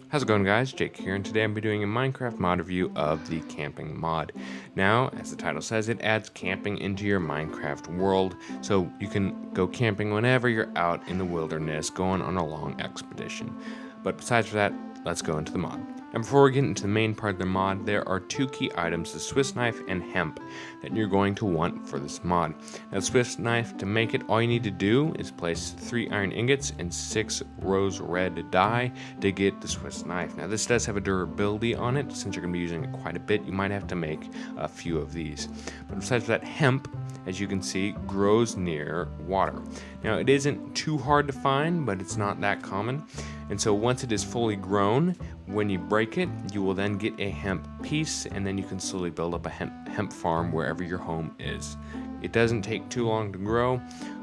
How's it going, guys? Jake here, and today I'm doing a Minecraft mod review of the camping mod. Now, as the title says, it adds camping into your Minecraft world, so you can go camping whenever you're out in the wilderness going on a long expedition. But besides that, let's go into the mod. And before we get into the main part of the mod, there are two key items, the Swiss knife and hemp, that you're going to want for this mod. Now, the Swiss knife, to make it, all you need to do is place 3 iron ingots and 6 rose red dye to get the Swiss knife. Now, this does have a durability on it. Since you're going to be using it quite a bit, you might have to make a few of these. But besides that, hemp, as you can see, grows near water. Now, it isn't too hard to find, but it's not that common. And so once it is fully grown, when you break it, you will then get a hemp piece, and then you can slowly build up a hemp farm wherever your home is. It doesn't take too long to grow,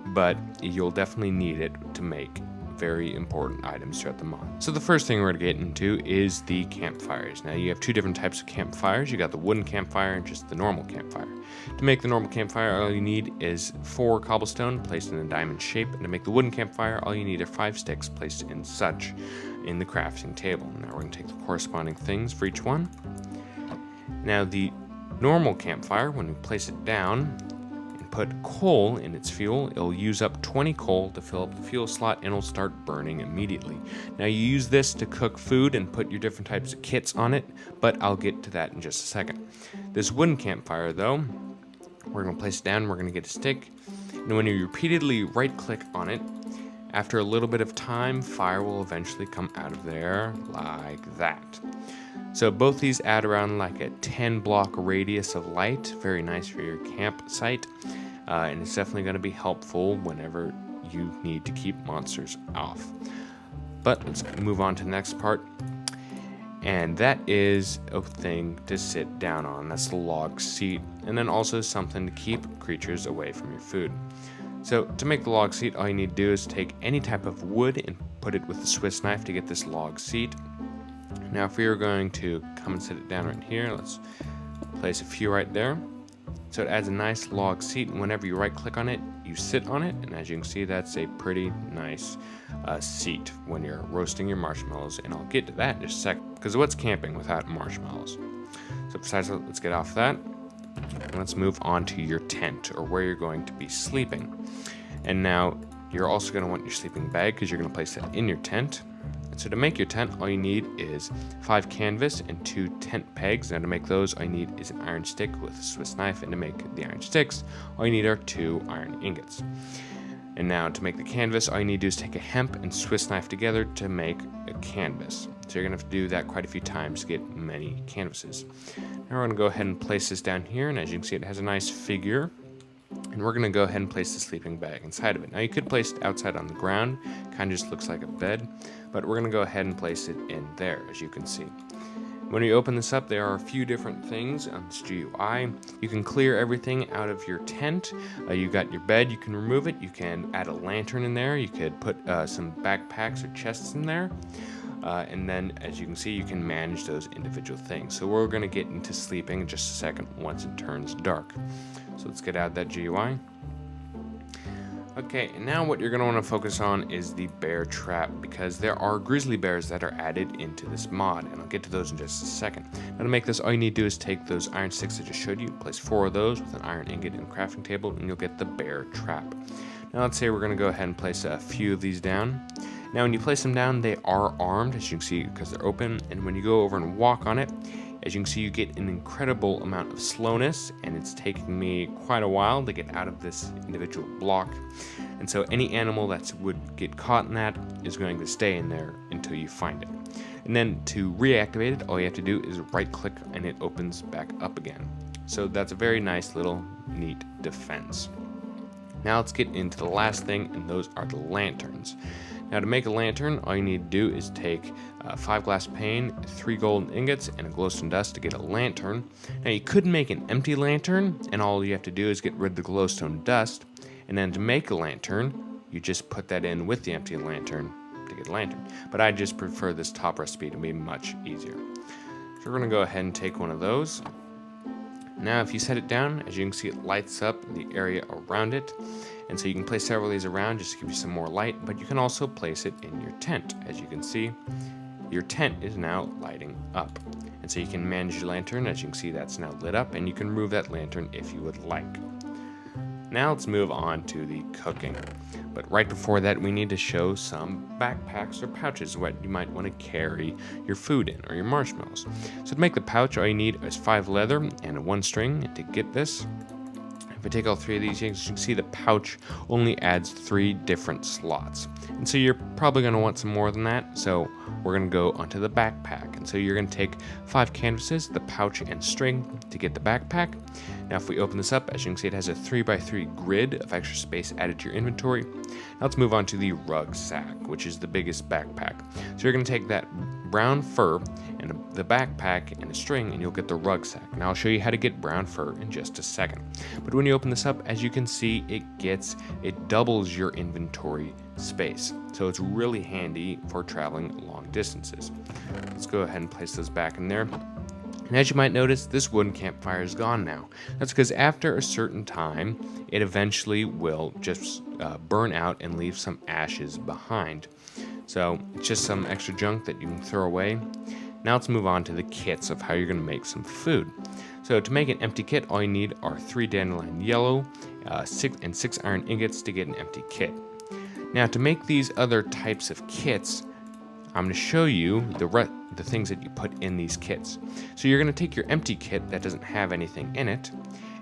but you'll definitely need it to make very important items throughout the mod. So the first thing we're going to get into is the campfires. Now, you have 2 different types of campfires. You got the wooden campfire and just the normal campfire. To make the normal campfire, all you need is 4 cobblestone placed in a diamond shape, and to make the wooden campfire, all you need are 5 sticks placed in such in the crafting table. Now we're going to take the corresponding things for each one. Now, the normal campfire, when we place it down and put coal in its fuel, it'll use up 20 coal to fill up the fuel slot, and it'll start burning immediately. Now, you use this to cook food and put your different types of kits on it, but I'll get to that in just a second. This wooden campfire, though, we're going to place it down, we're going to get a stick, and when you repeatedly right click on it, after a little bit of time, fire will eventually come out of there like that. So both these add around like a 10 block radius of light, very nice for your campsite, and it's definitely going to be helpful whenever you need to keep monsters off. But let's move on to the next part, and that is a thing to sit down on. That's the log seat, and then also something to keep creatures away from your food. So to make the log seat, all you need to do is take any type of wood and put it with the Swiss knife to get this log seat. Now, if we are going to come and sit it down right here, let's place a few right there. So it adds a nice log seat, and whenever you right click on it, you sit on it, and as you can see, that's a pretty nice seat when you're roasting your marshmallows, and I'll get to that in just a sec, because what's camping without marshmallows? So besides that, let's get off that. Let's move on to your tent, or where you're going to be sleeping. And now you're also going to want your sleeping bag, because you're going to place that in your tent. And so to make your tent, all you need is 5 canvas and 2 tent pegs. Now to make those, all you need is an iron stick with a Swiss knife, and to make the iron sticks, all you need are 2 iron ingots. And now to make the canvas, all you need to do is take a hemp and Swiss knife together to make a canvas. So you're going to have to do that quite a few times to get many canvases. Now we're going to go ahead and place this down here, and as you can see, it has a nice figure. And we're going to go ahead and place the sleeping bag inside of it. Now you could place it outside on the ground, kind of just looks like a bed, but we're going to go ahead and place it in there, as you can see. When you open this up, there are a few different things on this GUI. You can clear everything out of your tent. You got your bed, you can remove it. You can add a lantern in there. You could put some backpacks or chests in there. And then, as you can see, you can manage those individual things. So we're going to get into sleeping in just a second once it turns dark. So let's get out of that GUI. Okay, and now what you're going to want to focus on is the bear trap, because there are grizzly bears that are added into this mod, and I'll get to those in just a second. Now to make this, all you need to do is take those iron sticks I just showed you, place 4 of those with an iron ingot and crafting table, and you'll get the bear trap. Now let's say we're going to go ahead and place a few of these down. Now when you place them down, they are armed, as you can see, because they're open, and when you go over and walk on it, as you can see, you get an incredible amount of slowness, and it's taking me quite a while to get out of this individual block. And so any animal that would get caught in that is going to stay in there until you find it. And then to reactivate it, all you have to do is right click and it opens back up again. So that's a very nice little neat defense. Now let's get into the last thing, and those are the lanterns. Now to make a lantern, all you need to do is take 5 glass pane, 3 golden ingots, and a glowstone dust to get a lantern. Now you could make an empty lantern, and all you have to do is get rid of the glowstone dust, and then to make a lantern, you just put that in with the empty lantern to get a lantern. But I just prefer this top recipe to be much easier. So we're going to go ahead and take one of those. Now if you set it down, as you can see, it lights up the area around it. And so you can place several of these around just to give you some more light, but you can also place it in your tent. As you can see, your tent is now lighting up. And so you can manage your lantern. As you can see, that's now lit up, and you can remove that lantern if you would like. Now let's move on to the cooking. But right before that, we need to show some backpacks or pouches, what you might want to carry your food in or your marshmallows. So to make the pouch, all you need is 5 leather and 1 string. And to get this, if I take all 3 of these, you can see the pouch only adds 3 different slots. And so you're probably going to want some more than that. So we're going to go onto the backpack. And so you're going to take 5 canvases, the pouch, and string to get the backpack. Now if we open this up, as you can see, it has a 3x3 grid of extra space added to your inventory. Now let's move on to the rucksack, which is the biggest backpack. So you're going to take that brown fur and the backpack and a string, and you'll get the rucksack. Now I'll show you how to get brown fur in just a second. But when you open this up, as you can see, it doubles your inventory space. So it's really handy for traveling long distances. Let's go ahead and place those back in there. And as you might notice, this wooden campfire is gone now. That's because after a certain time, it eventually will just burn out and leave some ashes behind. So it's just some extra junk that you can throw away. Now let's move on to the kits of how you're going to make some food. So to make an empty kit, all you need are 3 dandelion yellow, 6 iron ingots to get an empty kit. Now to make these other types of kits, I'm going to show you the things that you put in these kits. So you're going to take your empty kit that doesn't have anything in it,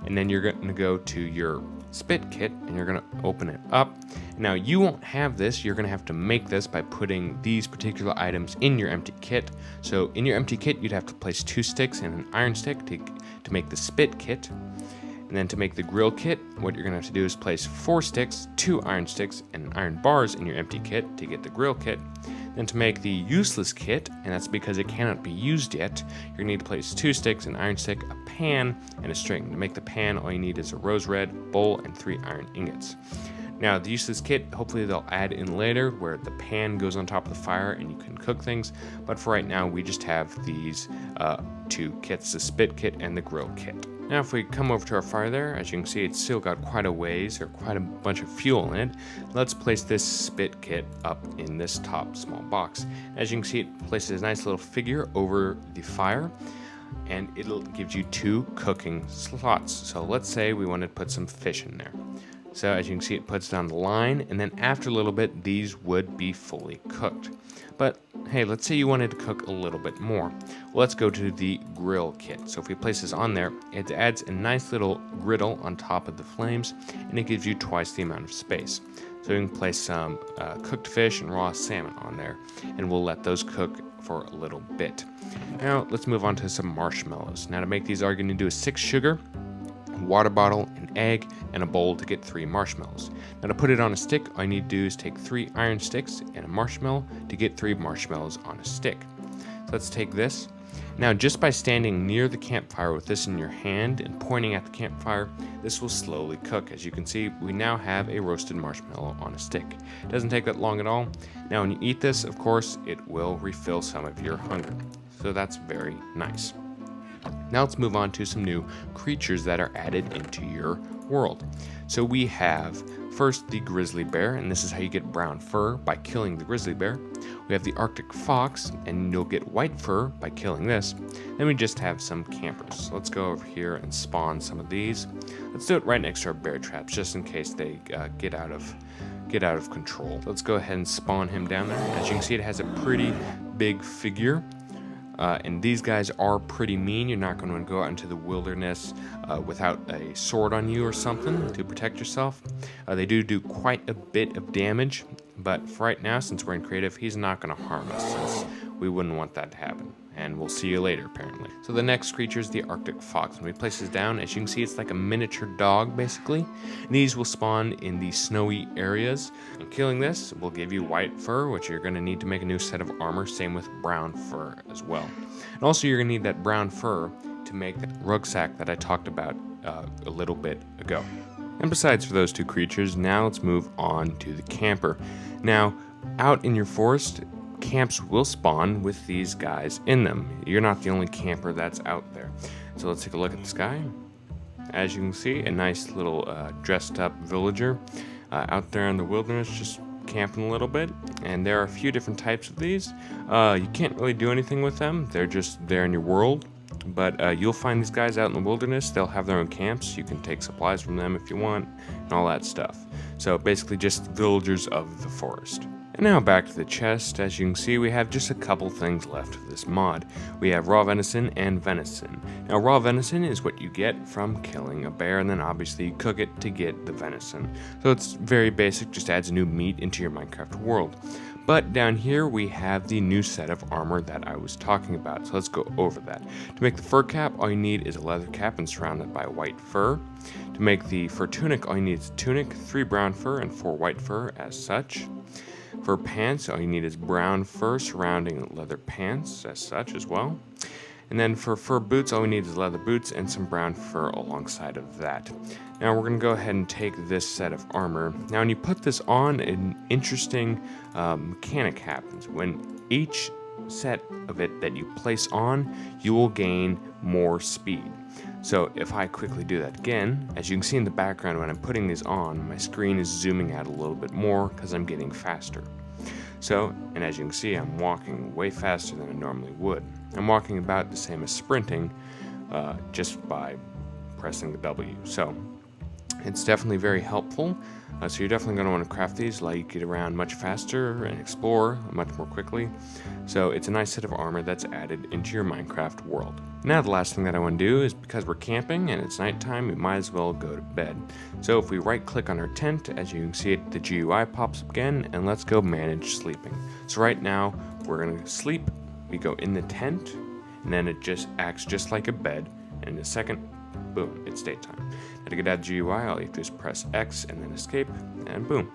and then you're going to go to your spit kit and you're going to open it up. Now you won't have this, you're going to have to make this by putting these particular items in your empty kit. So in your empty kit, you'd have to place 2 sticks and an iron stick to make the spit kit. And then to make the grill kit, what you're going to have to do is place 4 sticks, 2 iron sticks, and iron bars in your empty kit to get the grill kit. Then to make the useless kit, and that's because it cannot be used yet, you're going to need to place 2 sticks, an iron stick, a pan, and a string. To make the pan, all you need is a rose red, bowl, and 3 iron ingots. Now the useless kit, hopefully they'll add in later where the pan goes on top of the fire and you can cook things. But for right now, we just have these 2 kits, the spit kit and the grill kit. Now if we come over to our fire there, as you can see, it's still got quite a ways or quite a bunch of fuel in it. Let's place this spit kit up in this top small box. As you can see, it places a nice little figure over the fire, and it'll give you 2 cooking slots. So let's say we want to put some fish in there. So as you can see, it puts down the line, and then after a little bit, these would be fully cooked. But hey, let's say you wanted to cook a little bit more. Well, let's go to the grill kit. So if we place this on there, it adds a nice little griddle on top of the flames, and it gives you twice the amount of space. So you can place some cooked fish and raw salmon on there, and we'll let those cook for a little bit. Now let's move on to some marshmallows. Now to make these, all you're going to do is 6 sugar, water bottle, an egg, and a bowl to get 3 marshmallows. Now to put it on a stick, all you need to do is take 3 iron sticks and a marshmallow to get 3 marshmallows on a stick. So let's take this. Now just by standing near the campfire with this in your hand and pointing at the campfire, this will slowly cook. As you can see, we now have a roasted marshmallow on a stick. It doesn't take that long at all. Now when you eat this, of course, it will refill some of your hunger. So that's very nice. Now let's move on to some new creatures that are added into your world. So we have first the grizzly bear, and this is how you get brown fur, by killing the grizzly bear. We have the Arctic fox, and you'll get white fur by killing this. Then we just have some campers. So let's go over here and spawn some of these. Let's do it right next to our bear traps, just in case they get out of control. So let's go ahead and spawn him down there. As you can see, it has a pretty big figure. And these guys are pretty mean. You're not going to go out into the wilderness without a sword on you or something to protect yourself. They do quite a bit of damage, but for right now, since we're in creative, he's not going to harm us, since we wouldn't want that to happen. And we'll see you later, apparently. So the next creature is the Arctic fox. When we place this down, as you can see, it's like a miniature dog, basically. And these will spawn in the snowy areas. And killing this will give you white fur, which you're going to need to make a new set of armor. Same with brown fur as well. And also, you're going to need that brown fur to make the rucksack that I talked about a little bit ago. And besides for those 2 creatures, now let's move on to the camper. Now, out in your forest, camps will spawn with these guys in them. You're not the only camper that's out there. So let's take a look at this guy. As you can see, a nice little dressed up villager out there in the wilderness, just camping a little bit, and there are a few different types of these. You can't really do anything with them. They're just there in your world. But you'll find these guys out in the wilderness. They'll have their own camps. You can take supplies from them if you want, and all that stuff. So basically just villagers of the forest. And now back to the chest. As you can see, we have just a couple things left of this mod. We have raw venison and venison. Now raw venison is what you get from killing a bear, and then obviously you cook it to get the venison. So it's very basic, just adds new meat into your Minecraft world. But down here we have the new set of armor that I was talking about, so let's go over that. To make the fur cap, all you need is a leather cap and surrounded by white fur. To make the fur tunic, all you need is a tunic, 3 brown fur and 4 white fur as such. For pants, all you need is brown fur surrounding leather pants as such as well. And then for fur boots, all we need is leather boots and some brown fur alongside of that. Now we're going to go ahead and take this set of armor. Now when you put this on, an interesting mechanic happens. When each set of it that you place on, you will gain more speed. So if I quickly do that again, as you can see in the background when I'm putting these on, my screen is zooming out a little bit more because I'm getting faster. So, and as you can see, I'm walking way faster than I normally would. I'm walking about the same as sprinting, just by pressing the W. So, it's definitely very helpful. So you're definitely going to want to craft these, allow you to get around much faster and explore much more quickly. So it's a nice set of armor that's added into your Minecraft world. Now the last thing that I want to do is, because we're camping and it's nighttime, we might as well go to bed. So if we right click on our tent, as you can see it, the GUI pops up again, and let's go manage sleeping. So right now we're going to sleep. We go in the tent, and then it just acts just like a bed, and in a second, boom, it's daytime. Now to get out of GUI, all you have to do is press X and then escape, and boom.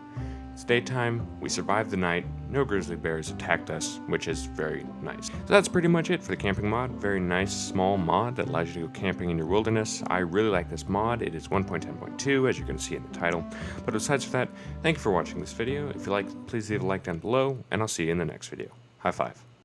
It's daytime, we survived the night, no grizzly bears attacked us, which is very nice. So that's pretty much it for the camping mod. Very nice small mod that allows you to go camping in your wilderness. I really like this mod. It is 1.10.2, as you're going to see in the title. But besides that, thank you for watching this video. If you like, please leave a like down below, and I'll see you in the next video. High five.